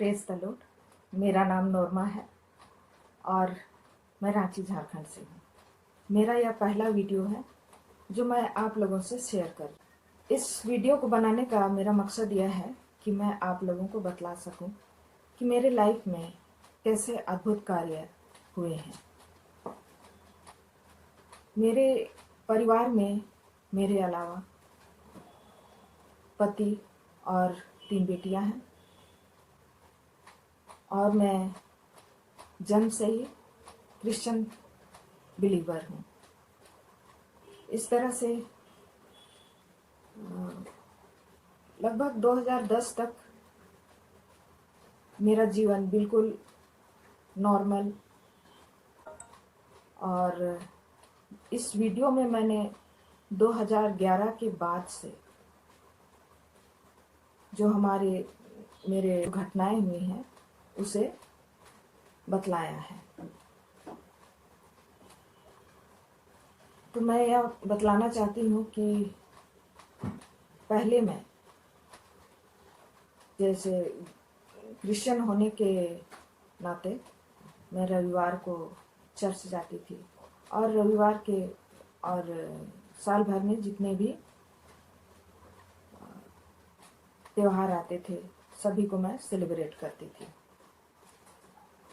Praise the Lord. मेरा नाम नोरमा है और मैं रांची झारखंड से हूँ। मेरा यह पहला वीडियो है जो मैं आप लोगों से शेयर कर। इस वीडियो को बनाने का मेरा मकसद यह है कि मैं आप लोगों को बतला सकूं कि मेरे लाइफ में कैसे अद्भुत कार्य हुए हैं। मेरे परिवार में मेरे अलावा पति और 3 बेटियां हैं और मैं जन्म से ही क्रिश्चियन बिलीवर हूँ। इस तरह से लगभग 2010 तक मेरा जीवन बिल्कुल नॉर्मल, और इस वीडियो में मैंने 2011 के बाद से जो मेरे घटनाएं हुई हैं उसे बतलाया है। तो मैं यह बतलाना चाहती हूँ कि पहले मैं जैसे क्रिश्चियन होने के नाते मैं रविवार को चर्च जाती थी और रविवार के और साल भर में जितने भी त्योहार आते थे सभी को मैं सेलिब्रेट करती थी।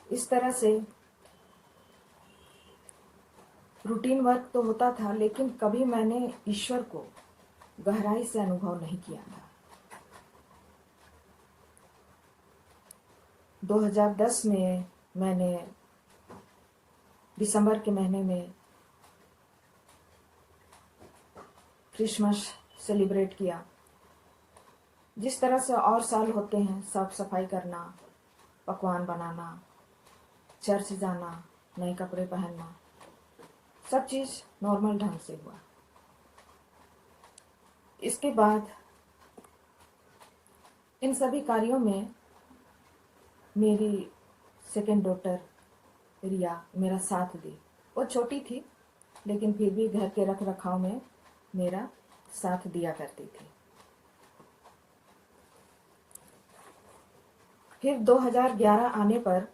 इस तरह से रूटीन वर्क तो होता था, लेकिन कभी मैंने ईश्वर को गहराई से अनुभव नहीं किया था। 2010 में मैंने दिसंबर के महीने में क्रिसमस सेलिब्रेट किया। जिस तरह से और साल होते हैं, साफ सफाई करना, पकवान बनाना, चर्च जाना, नए कपड़े पहनना, सब चीज़ नॉर्मल ढंग से हुआ। इसके बाद इन सभी कार्यों में मेरी सेकेंड डॉटर रिया मेरा साथ दी। वो छोटी थी लेकिन फिर भी घर के रख रखाव में मेरा साथ दिया करती थी। फिर 2011 आने पर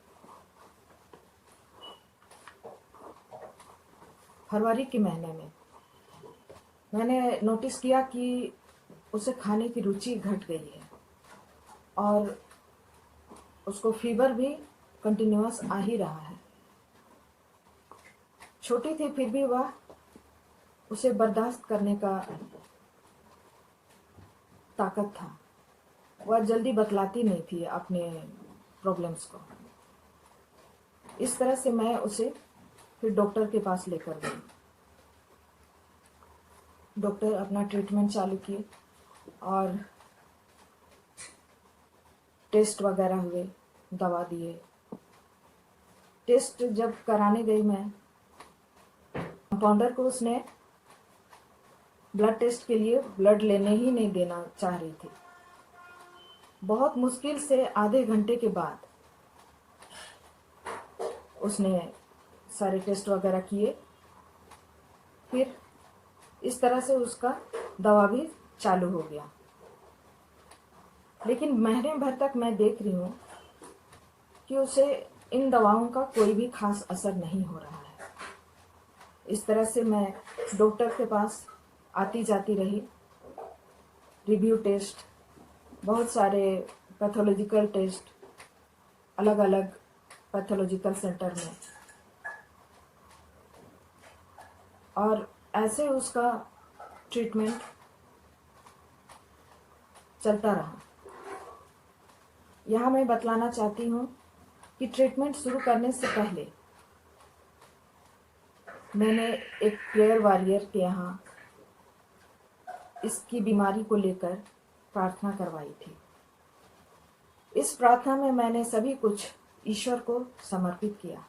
फरवरी के महीने में मैंने नोटिस किया कि उसे खाने की रुचि घट गई है और उसको फीवर भी कंटिन्यूअस आ ही रहा है। छोटी थी फिर भी वह उसे बर्दाश्त करने का ताकत था। वह जल्दी बतलाती नहीं थी अपने प्रॉब्लम्स को। इस तरह से मैं उसे फिर डॉक्टर के पास लेकर गई। डॉक्टर अपना ट्रीटमेंट चालू किए और टेस्ट वगैरह हुए, दवा दिए। टेस्ट जब कराने गई मैं, कंपाउंडर को उसने ब्लड टेस्ट के लिए ब्लड लेने ही नहीं देना चाह रही थी। बहुत मुश्किल से आधे घंटे के बाद उसने सारे टेस्ट वगैरह किए। फिर इस तरह से उसका दवा भी चालू हो गया। लेकिन महीने भर तक मैं देख रही हूँ कि उसे इन दवाओं का कोई भी खास असर नहीं हो रहा है। इस तरह से मैं डॉक्टर के पास आती जाती रही। रिव्यू टेस्ट, बहुत सारे पैथोलॉजिकल टेस्ट अलग अलग पैथोलॉजिकल सेंटर में, और ऐसे उसका ट्रीटमेंट चलता रहा। यहाँ मैं बतलाना चाहती हूँ कि ट्रीटमेंट शुरू करने से पहले मैंने एक प्रेयर वॉरियर के यहाँ इसकी बीमारी को लेकर प्रार्थना करवाई थी। इस प्रार्थना में मैंने सभी कुछ ईश्वर को समर्पित किया।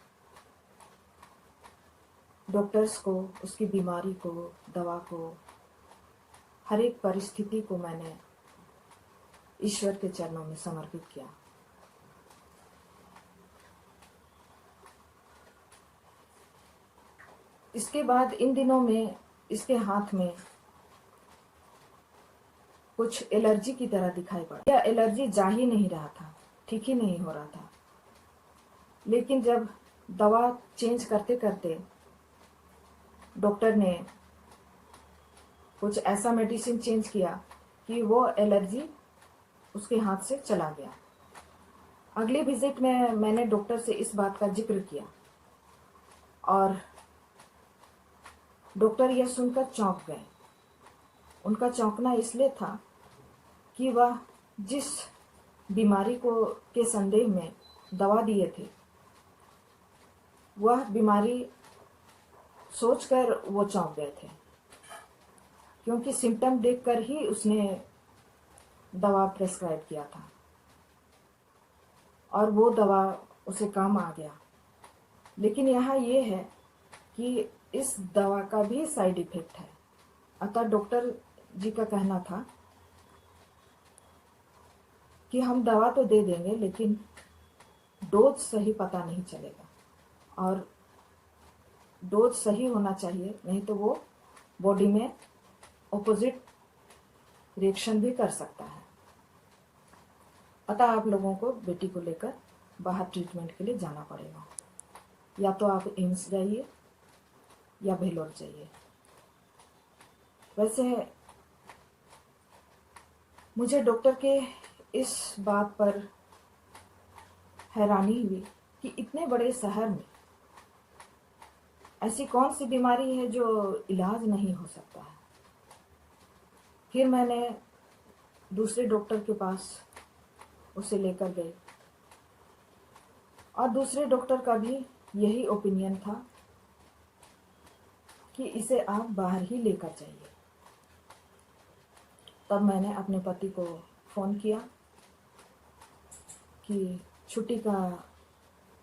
डॉक्टर्स को, उसकी बीमारी को, दवा को, हर एक परिस्थिति को मैंने ईश्वर के चरणों में समर्पित किया। इसके बाद इन दिनों में इसके हाथ में कुछ एलर्जी की तरह दिखाई पड़ा। यह एलर्जी जा ही नहीं रहा था। ठीक ही नहीं हो रहा था। लेकिन जब दवा चेंज करते करते डॉक्टर ने कुछ ऐसा मेडिसिन चेंज किया कि वो एलर्जी उसके हाथ से चला गया। अगली विजिट में मैंने डॉक्टर से इस बात का जिक्र किया और डॉक्टर यह सुनकर चौंक गए। उनका चौंकना इसलिए था कि वह जिस बीमारी को के संदेह में दवा दिए थे, वह बीमारी सोचकर वो चौंक गए थे, क्योंकि सिम्टम देखकर ही उसने दवा प्रेस्क्राइब किया था और वो दवा उसे काम आ गया। लेकिन यहाँ ये है कि इस दवा का भी साइड इफेक्ट है। अतः डॉक्टर जी का कहना था कि हम दवा तो दे देंगे, लेकिन डोज सही पता नहीं चलेगा और डोज सही होना चाहिए, नहीं तो वो बॉडी में ऑपोजिट रिएक्शन भी कर सकता है। अतः आप लोगों को बेटी को लेकर बाहर ट्रीटमेंट के लिए जाना पड़ेगा। या तो आप एम्स जाइए या भेलोर जाइए। वैसे मुझे डॉक्टर के इस बात पर हैरानी हुई कि इतने बड़े शहर में ऐसी कौन सी बीमारी है जो इलाज नहीं हो सकता है। फिर मैंने दूसरे डॉक्टर के पास उसे लेकर गई और दूसरे डॉक्टर का भी यही ओपिनियन था कि इसे आप बाहर ही लेकर जाइए। तब मैंने अपने पति को फ़ोन किया कि छुट्टी का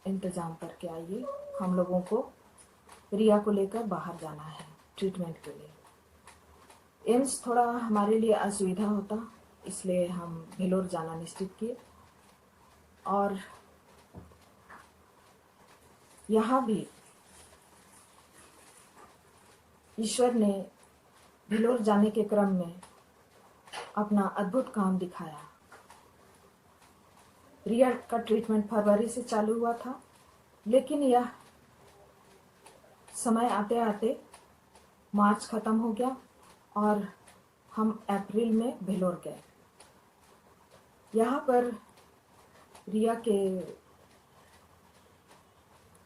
इंतज़ाम करके आइए, हम लोगों को रिया को लेकर बाहर जाना है ट्रीटमेंट के लिए। एम्स थोड़ा हमारे लिए असुविधा होता, इसलिए हम भेलोर जाना निश्चित किए। और यहाँ भी ईश्वर ने भेलोर जाने के क्रम में अपना अद्भुत काम दिखाया। रिया का ट्रीटमेंट फरवरी से चालू हुआ था, लेकिन यह समय आते आते मार्च खत्म हो गया और हम अप्रैल में भेलोर गए। यहाँ पर रिया के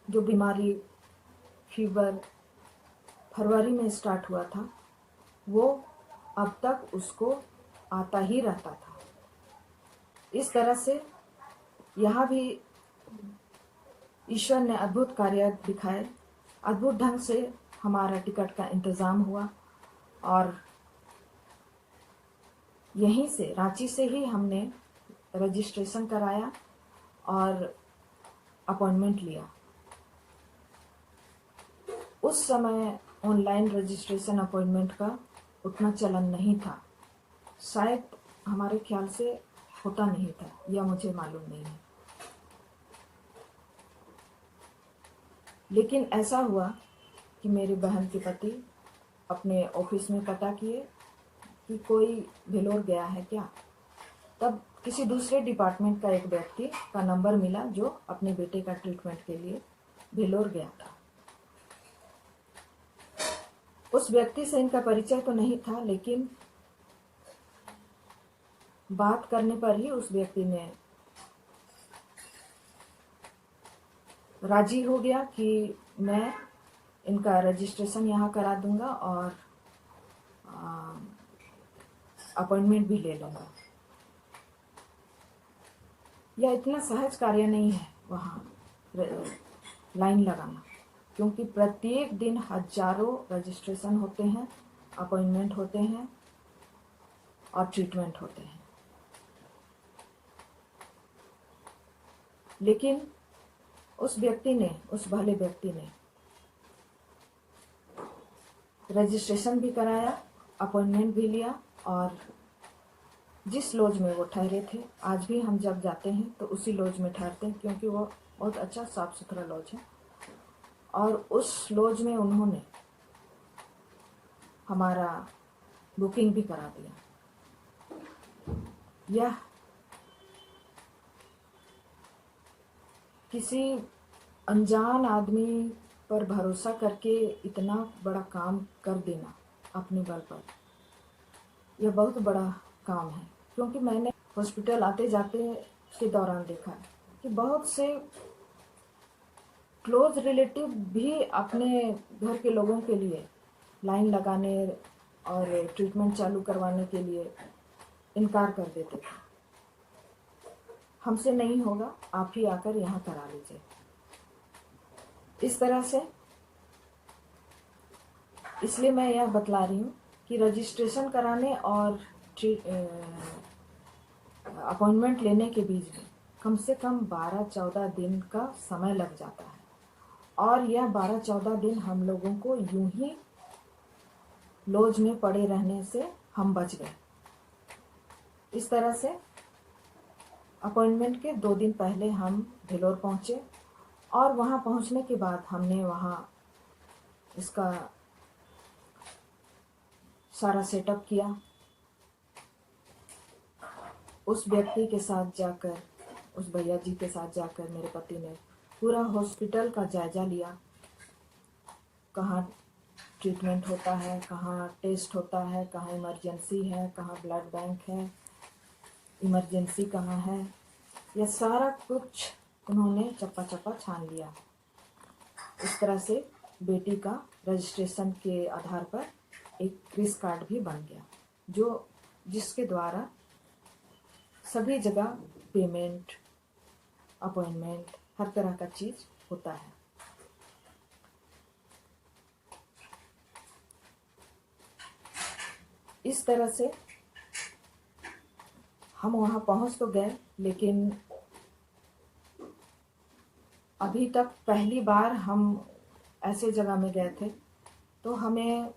जो बीमारी फीवर फरवरी में स्टार्ट हुआ था, वो अब तक उसको आता ही रहता था। इस तरह से यहाँ भी ईश्वर ने अद्भुत कार्य दिखाए। अद्भुत ढंग से हमारा टिकट का इंतज़ाम हुआ और यहीं से रांची से ही हमने रजिस्ट्रेशन कराया और अपॉइंटमेंट लिया। उस समय ऑनलाइन रजिस्ट्रेशन अपॉइंटमेंट का उतना चलन नहीं था, शायद हमारे ख्याल से होता नहीं था, या मुझे मालूम नहीं है। लेकिन ऐसा हुआ कि मेरी बहन के पति अपने ऑफिस में पता किए कि कोई भेलोर गया है क्या। तब किसी दूसरे डिपार्टमेंट का एक व्यक्ति का नंबर मिला जो अपने बेटे का ट्रीटमेंट के लिए भेलोर गया था। उस व्यक्ति से इनका परिचय तो नहीं था, लेकिन बात करने पर ही उस व्यक्ति ने राजी हो गया कि मैं इनका रजिस्ट्रेशन यहाँ करा दूंगा और अपॉइंटमेंट भी ले लूँगा। यह इतना सहज कार्य नहीं है वहाँ लाइन लगाना, क्योंकि प्रत्येक दिन हजारों रजिस्ट्रेशन होते हैं, अपॉइंटमेंट होते हैं और ट्रीटमेंट होते हैं। लेकिन उस भले व्यक्ति ने रजिस्ट्रेशन भी कराया, अपॉइंटमेंट भी लिया और जिस लॉज में वो ठहरे थे, आज भी हम जब जाते हैं तो उसी लॉज में ठहरते हैं, क्योंकि वो बहुत अच्छा साफ सुथरा लॉज है। और उस लॉज में उन्होंने हमारा बुकिंग भी करा दिया। यह किसी अनजान आदमी पर भरोसा करके इतना बड़ा काम कर देना अपने बल पर, यह बहुत बड़ा काम है। क्योंकि मैंने हॉस्पिटल आते जाते के दौरान देखा कि बहुत से क्लोज रिलेटिव भी अपने घर के लोगों के लिए लाइन लगाने और ट्रीटमेंट चालू करवाने के लिए इनकार कर देते थे। हमसे नहीं होगा, आप ही आकर यहाँ करा लीजिए। इस तरह से इसलिए मैं यह बतला रही हूँ कि रजिस्ट्रेशन कराने और अपॉइंटमेंट लेने के बीच में कम से कम 12-14 दिन का समय लग जाता है, और यह 12-14 दिन हम लोगों को यूं ही लॉज में पड़े रहने से हम बच गए। इस तरह से अपॉइंटमेंट के 2 दिन पहले हम भेलोर पहुँचे, और वहाँ पहुँचने के बाद हमने वहाँ इसका सारा सेटअप किया। उस व्यक्ति के साथ जाकर, उस भैया जी के साथ जाकर मेरे पति ने पूरा हॉस्पिटल का जायजा लिया। कहाँ ट्रीटमेंट होता है, कहाँ टेस्ट होता है, कहाँ इमरजेंसी है, कहाँ ब्लड बैंक है, इमरजेंसी कहाँ है, यह सारा कुछ उन्होंने चप्पा चप्पा छान लिया। इस तरह से बेटी का रजिस्ट्रेशन के आधार पर एक क्रिस कार्ड भी बन गया, जिसके द्वारा सभी जगह पेमेंट, अपॉइंटमेंट, हर तरह का चीज होता है। इस तरह से हम वहाँ पहुँच तो गए, लेकिन अभी तक पहली बार हम ऐसे जगह में गए थे, तो हमें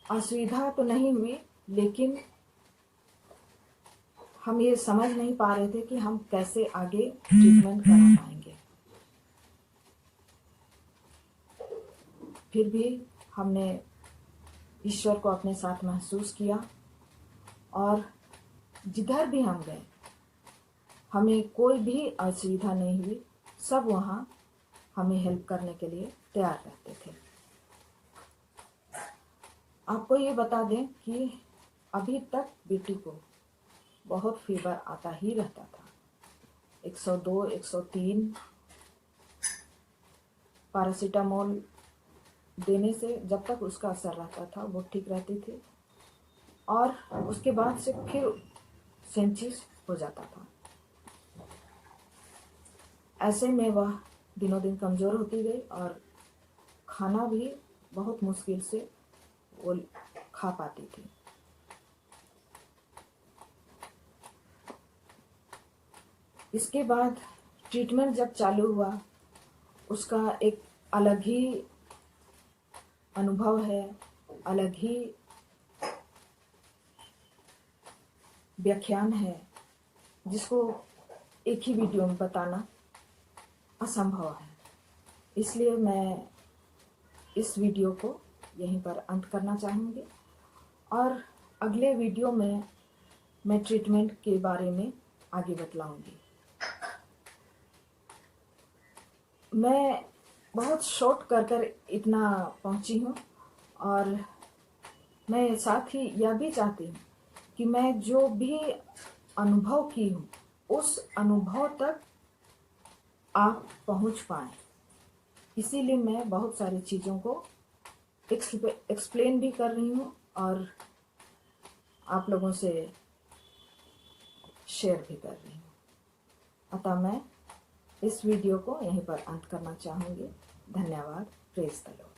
असुविधा तो नहीं हुई, लेकिन हम ये समझ नहीं पा रहे थे कि हम कैसे आगे ट्रीटमेंट करा पाएंगे। फिर भी हमने ईश्वर को अपने साथ महसूस किया, और जिधर भी हम गए हमें कोई भी असुविधा नहीं हुई। सब वहाँ हमें हेल्प करने के लिए तैयार रहते थे। आपको ये बता दें कि अभी तक बेटी को बहुत फीवर आता ही रहता था। 102, 103 पैरासीटामोल देने से जब तक उसका असर रहता था वो ठीक रहती थी, और उसके बाद से फिर सेम चीज हो जाता था। ऐसे में वह दिनों दिन कमज़ोर होती गई, और खाना भी बहुत मुश्किल से वो खा पाती थी। इसके बाद ट्रीटमेंट जब चालू हुआ, उसका एक अलग ही अनुभव है, अलग ही व्याख्यान है, जिसको एक ही वीडियो में बताना असंभव है। इसलिए मैं इस वीडियो को यहीं पर अंत करना चाहूँगी, और अगले वीडियो में मैं ट्रीटमेंट के बारे में आगे बतलाऊँगी। मैं बहुत शॉर्ट कर इतना पहुँची हूँ, और मैं साथ ही यह भी चाहती हूँ कि मैं जो भी अनुभव की हूँ उस अनुभव तक आप पहुँच पाएँ। इसीलिए मैं बहुत सारी चीज़ों को एक्सप्लेन भी कर रही हूँ, और आप लोगों से शेयर भी कर रही हूँ। अतः मैं इस वीडियो को यहीं पर अंत करना चाहूँगी। धन्यवाद। Praise the Lord.